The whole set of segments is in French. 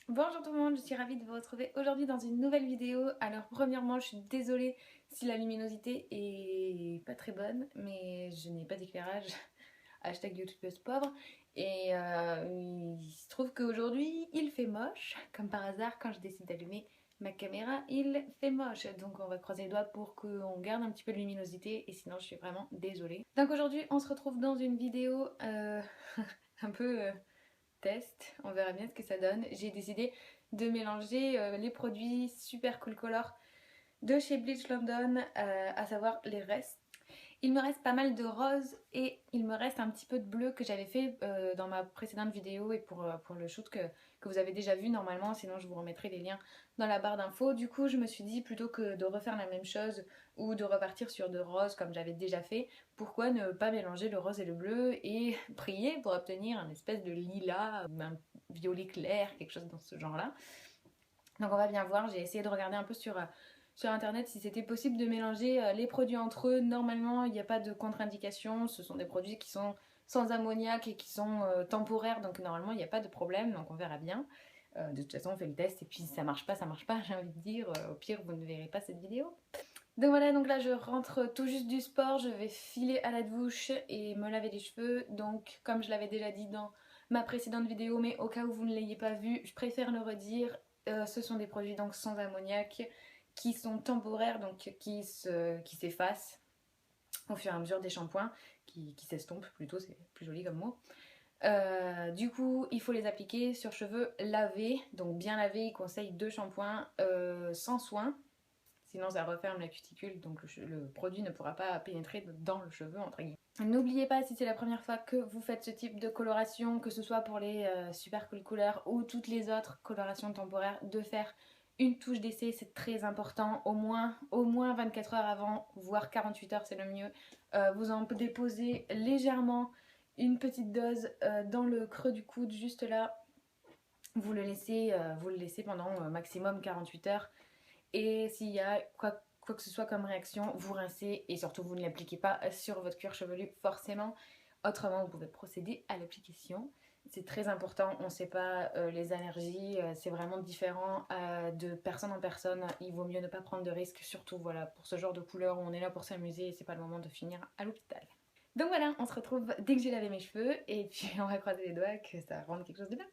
Bonjour tout le monde, je suis ravie de vous retrouver aujourd'hui dans une nouvelle vidéo. Alors premièrement, je suis désolée si la luminosité est pas très bonne, mais je n'ai pas d'éclairage. Hashtag youtubeuse pauvre. Et il se trouve qu'aujourd'hui, il fait moche. Comme par hasard, quand je décide d'allumer ma caméra, il fait moche. Donc on va croiser les doigts pour qu'on garde un petit peu de luminosité. Et sinon, je suis vraiment désolée. Donc aujourd'hui, on se retrouve dans une vidéo un peu... test, on verra bien ce que ça donne. J'ai décidé de mélanger les produits Super Cool Color de chez Bleach London, à savoir les restes. Il me reste pas mal de rose et il me reste un petit peu de bleu que j'avais fait dans ma précédente vidéo et pour le shoot que vous avez déjà vu normalement, sinon je vous remettrai les liens dans la barre d'infos. Du coup je me suis dit plutôt que de refaire la même chose ou de repartir sur de rose comme j'avais déjà fait, pourquoi ne pas mélanger le rose et le bleu et prier pour obtenir un espèce de lilas, un violet clair, quelque chose dans ce genre là. Donc on va bien voir, j'ai essayé de regarder un peu sur internet si c'était possible de mélanger les produits entre eux. Normalement il n'y a pas de contre-indication, ce sont des produits qui sont sans ammoniac et qui sont temporaires, donc normalement il n'y a pas de problème, donc on verra bien. De toute façon on fait le test et puis si ça marche pas, j'ai envie de dire, au pire vous ne verrez pas cette vidéo. Donc voilà, donc là je rentre tout juste du sport, je vais filer à la douche et me laver les cheveux. Donc comme je l'avais déjà dit dans ma précédente vidéo, mais au cas où vous ne l'ayez pas vu, je préfère le redire, ce sont des produits donc sans ammoniac qui sont temporaires, donc qui s'effacent au fur et à mesure des shampoings, qui s'estompent plutôt, c'est plus joli comme mot. Du coup, il faut les appliquer sur cheveux lavés, donc bien lavés. Il conseille 2 shampoings sans soin, sinon ça referme la cuticule, donc le produit ne pourra pas pénétrer dans le cheveu entre guillemets. N'oubliez pas, si c'est la première fois que vous faites ce type de coloration, que ce soit pour les Super Cool Color ou toutes les autres colorations temporaires, de faire une touche d'essai, c'est très important, au moins 24 heures avant, voire 48 heures c'est le mieux. Vous en déposez légèrement une petite dose dans le creux du coude, juste là. Vous le laissez pendant maximum 48 heures. Et s'il y a quoi que ce soit comme réaction, vous rincez et surtout vous ne l'appliquez pas sur votre cuir chevelu forcément. Autrement, vous pouvez procéder à l'application. C'est très important, on ne sait pas les allergies, c'est vraiment différent de personne en personne. Il vaut mieux ne pas prendre de risques, surtout voilà, pour ce genre de couleur où on est là pour s'amuser et c'est pas le moment de finir à l'hôpital. Donc voilà, on se retrouve dès que j'ai lavé mes cheveux et puis on va croiser les doigts que ça rende quelque chose de bien.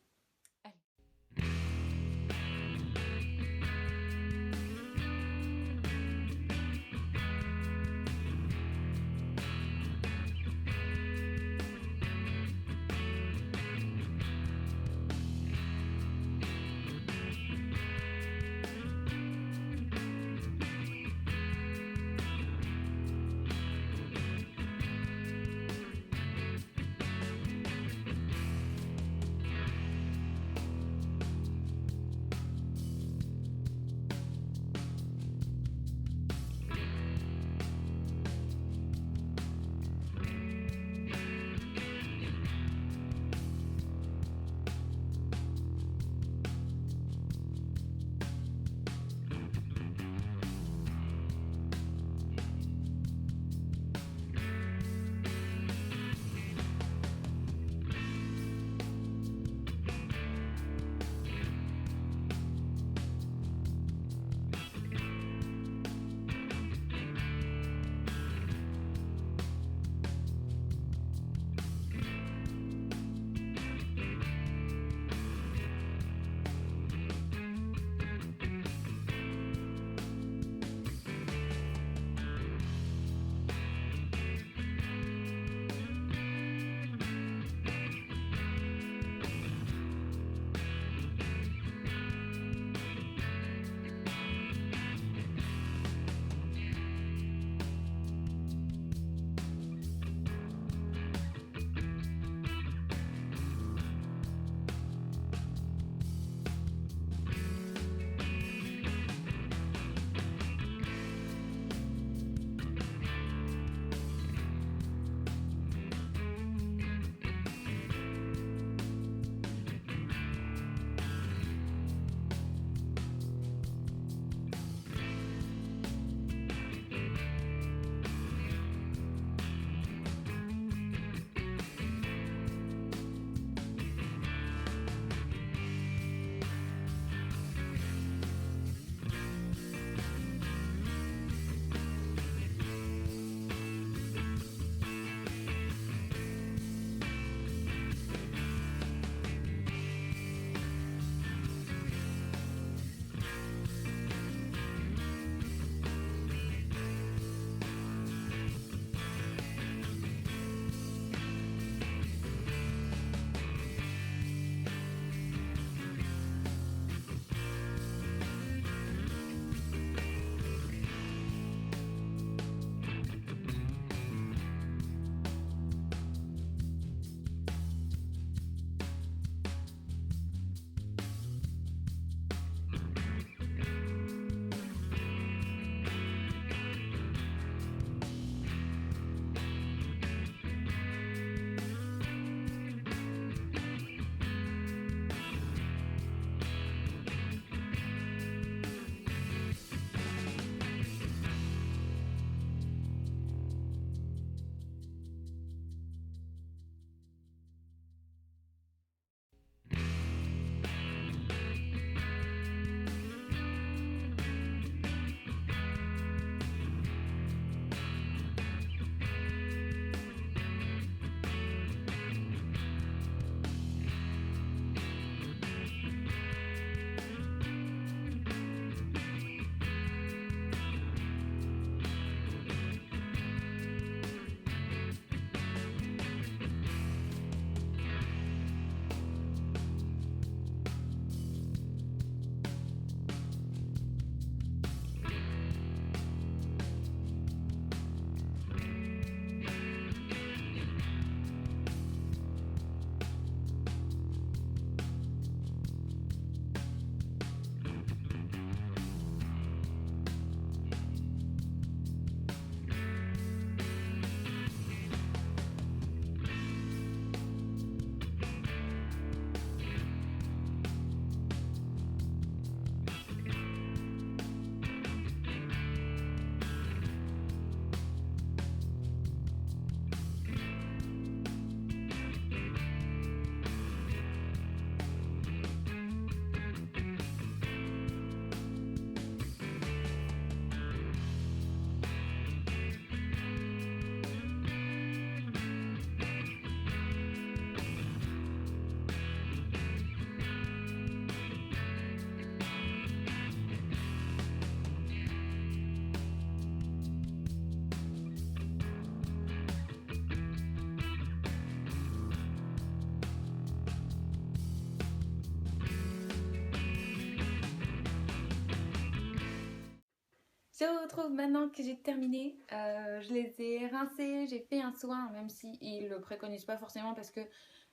Je te retrouve maintenant que j'ai terminé. Je les ai rincés, j'ai fait un soin, même si ils le préconisent pas forcément parce que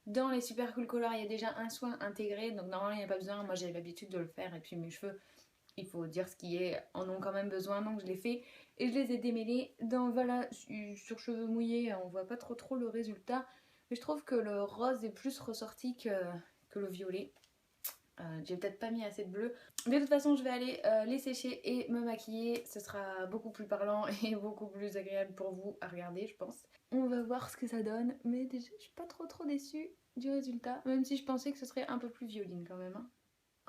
dans les Super Cool Color il y a déjà un soin intégré, donc normalement il n'y a pas besoin. Moi j'ai l'habitude de le faire et puis mes cheveux, il faut dire ce qui est, en ont quand même besoin, donc je l'ai fait et je les ai démêlés. Dans voilà, sur cheveux mouillés, on voit pas trop le résultat, mais je trouve que le rose est plus ressorti que le violet. J'ai peut-être pas mis assez de bleu. De toute façon, je vais aller les sécher et me maquiller. Ce sera beaucoup plus parlant et beaucoup plus agréable pour vous à regarder, je pense. On va voir ce que ça donne. Mais déjà, je suis pas trop déçue du résultat. Même si je pensais que ce serait un peu plus violine quand même. Hein.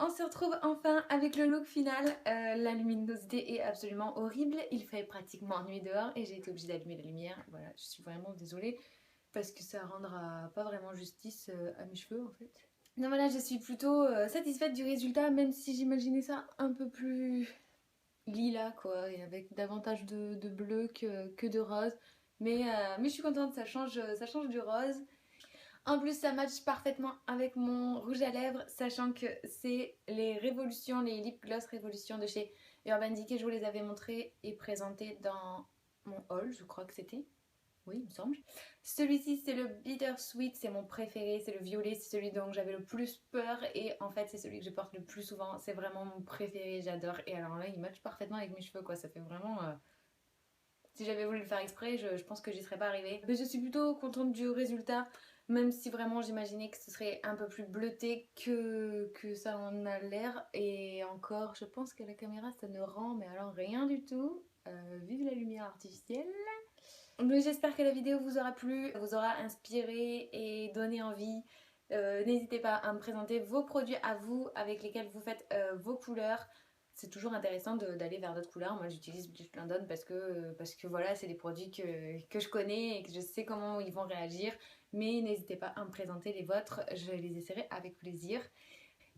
On se retrouve enfin avec le look final. La luminosité est absolument horrible. Il fait pratiquement nuit dehors et j'ai été obligée d'allumer la lumière. Voilà, je suis vraiment désolée parce que ça rendra pas vraiment justice à mes cheveux en fait. Donc voilà, je suis plutôt satisfaite du résultat, même si j'imaginais ça un peu plus lilas quoi, et avec davantage de bleu que de rose. Mais je suis contente, ça change du rose. En plus, ça matche parfaitement avec mon rouge à lèvres, sachant que c'est les Révolutions, les Lip Gloss Révolution de chez Urban Decay. Je vous les avais montrés et présentés dans mon haul, je crois que c'était. Oui, il me semble. Celui-ci, c'est le Bittersweet, c'est mon préféré, c'est le violet, c'est celui dont j'avais le plus peur et en fait c'est celui que je porte le plus souvent, c'est vraiment mon préféré, j'adore. Et alors là, il match parfaitement avec mes cheveux quoi, ça fait vraiment... Si j'avais voulu le faire exprès, je pense que j'y serais pas arrivée. Mais je suis plutôt contente du résultat, même si vraiment j'imaginais que ce serait un peu plus bleuté que ça en a l'air. Et encore, je pense que la caméra ça ne rend, mais alors rien du tout. Vive la lumière artificielle. Mais j'espère que la vidéo vous aura plu, vous aura inspiré et donné envie. N'hésitez pas à me présenter vos produits à vous avec lesquels vous faites vos couleurs. C'est toujours intéressant d'aller vers d'autres couleurs. Moi j'utilise Bleach London parce que voilà, c'est des produits que je connais et que je sais comment ils vont réagir. Mais n'hésitez pas à me présenter les vôtres, je les essaierai avec plaisir.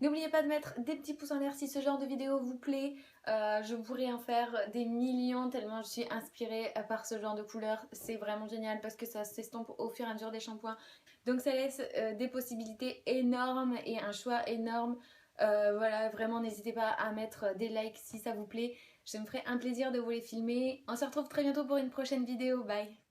N'oubliez pas de mettre des petits pouces en l'air si ce genre de vidéo vous plaît. Je pourrais en faire des millions tellement je suis inspirée par ce genre de couleurs. C'est vraiment génial parce que ça s'estompe au fur et à mesure des shampoings. Donc ça laisse des possibilités énormes et un choix énorme. Voilà, vraiment n'hésitez pas à mettre des likes si ça vous plaît. Je me ferai un plaisir de vous les filmer. On se retrouve très bientôt pour une prochaine vidéo. Bye!